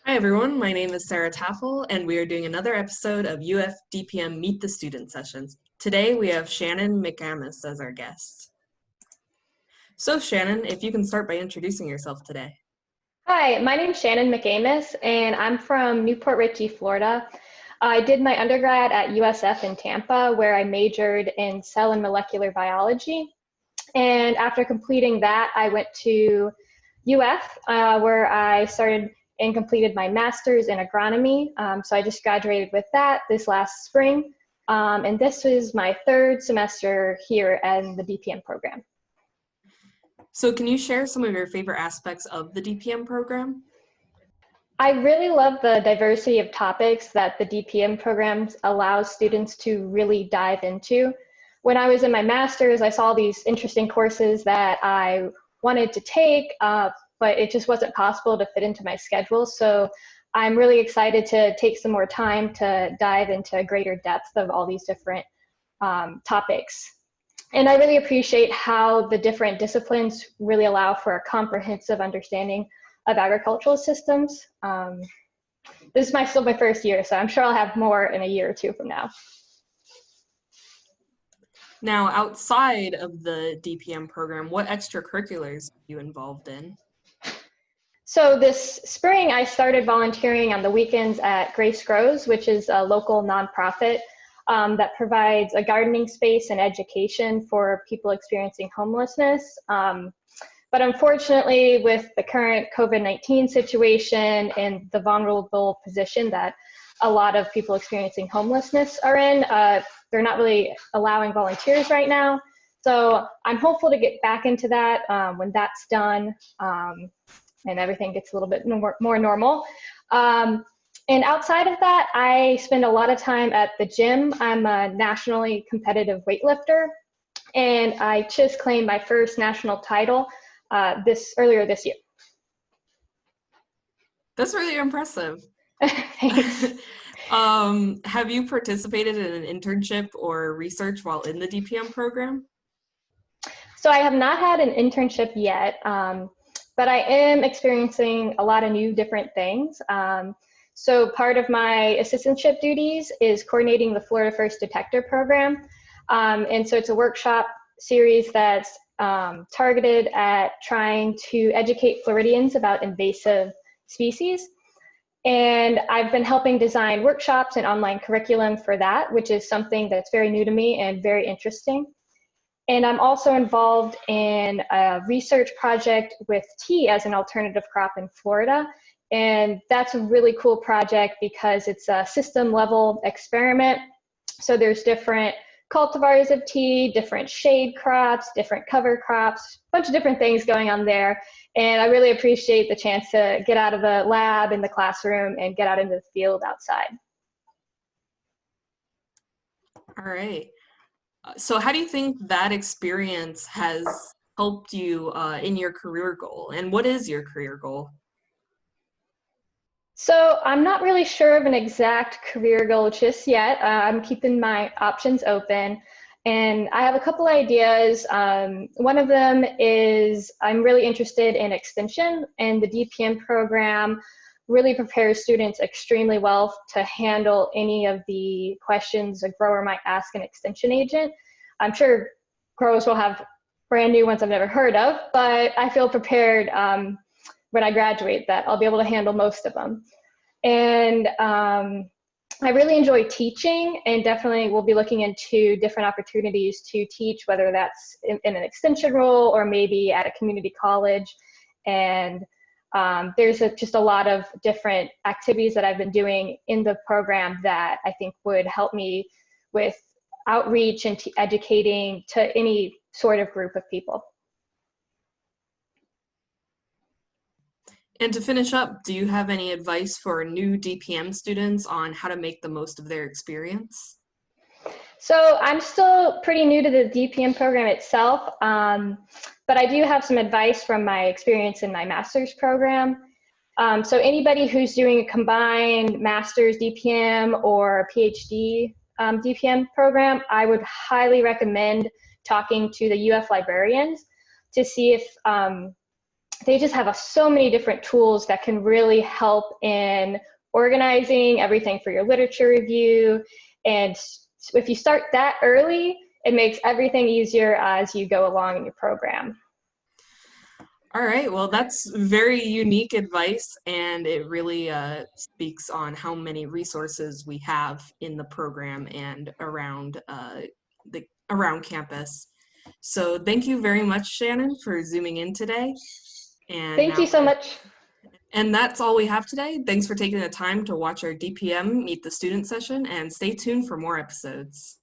Hi everyone, my name is Sarah Taffel and we are doing another episode of UF DPM Meet the Student sessions. Today we have Shannon McAmis as our guest. So Shannon, if you can start by introducing yourself today. Hi, my name is Shannon McAmis and I'm from Newport Richey, Florida. I did my undergrad at USF in Tampa where I majored in cell and molecular biology. And after completing that, I went to UF where I started and completed my master's in agronomy. So I just graduated with that this last spring. And this was my third semester here in the DPM program. So can you share some of your favorite aspects of the DPM program? I really love the diversity of topics that the DPM programs allow students to really dive into. When I was in my master's, I saw these interesting courses that I wanted to take, but it just wasn't possible to fit into my schedule. So I'm really excited to take some more time to dive into greater depth of all these different topics. And I really appreciate how the different disciplines really allow for a comprehensive understanding of agricultural systems. This is still my first year, so I'm sure I'll have more in a year or two from now. Now, outside of the DPM program, what extracurriculars are you involved in? So this spring, I started volunteering on the weekends at Grace Grows, which is a local nonprofit that provides a gardening space and education for people experiencing homelessness. But unfortunately, with the current COVID-19 situation and the vulnerable position that a lot of people experiencing homelessness are in, they're not really allowing volunteers right now. So I'm hopeful to get back into that when that's done and everything gets a little bit more normal. And outside of that, I spend a lot of time at the gym. I'm a nationally competitive weightlifter, and I just claimed my first national title earlier this year. That's really impressive. Thanks. Have you participated in an internship or research while in the DPM program? So I have not had an internship yet, but I am experiencing a lot of new different things. So part of my assistantship duties is coordinating the Florida First Detector program. And so it's a workshop series that's targeted at trying to educate Floridians about invasive species. And I've been helping design workshops and online curriculum for that, which is something that's very new to me and very interesting. And I'm also involved in a research project with tea as an alternative crop in Florida. And that's a really cool project because it's a system level experiment. So there's different cultivars of tea, different shade crops, different cover crops, a bunch of different things going on there. And I really appreciate the chance to get out of the lab in the classroom and get out into the field outside. All right. So how do you think that experience has helped you in your career goal? And what is your career goal? So I'm not really sure of an exact career goal just yet. I'm keeping my options open. And I have a couple ideas. One of them is I'm really interested in extension, and the DPM program really prepares students extremely well to handle any of the questions a grower might ask an extension agent. I'm sure growers will have brand new ones I've never heard of, but I feel prepared when I graduate that I'll be able to handle most of them. And I really enjoy teaching, and definitely will be looking into different opportunities to teach, whether that's in an extension role or maybe at a community college. And there's just a lot of different activities that I've been doing in the program that I think would help me with outreach and educating to any sort of group of people. And to finish up, do you have any advice for new DPM students on how to make the most of their experience? So I'm still pretty new to the DPM program itself, but I do have some advice from my experience in my master's program. So anybody who's doing a combined master's DPM or PhD DPM program, I would highly recommend talking to the UF librarians to see if they just have so many different tools that can really help in organizing everything for your literature review. And if you start that early, it makes everything easier as you go along in your program. All right, well, that's very unique advice, and it really speaks on how many resources we have in the program and around around campus. So thank you very much, Shannon, for zooming in today. Thank you so much. And that's all we have today. Thanks for taking the time to watch our DPM Meet the Student session, and stay tuned for more episodes.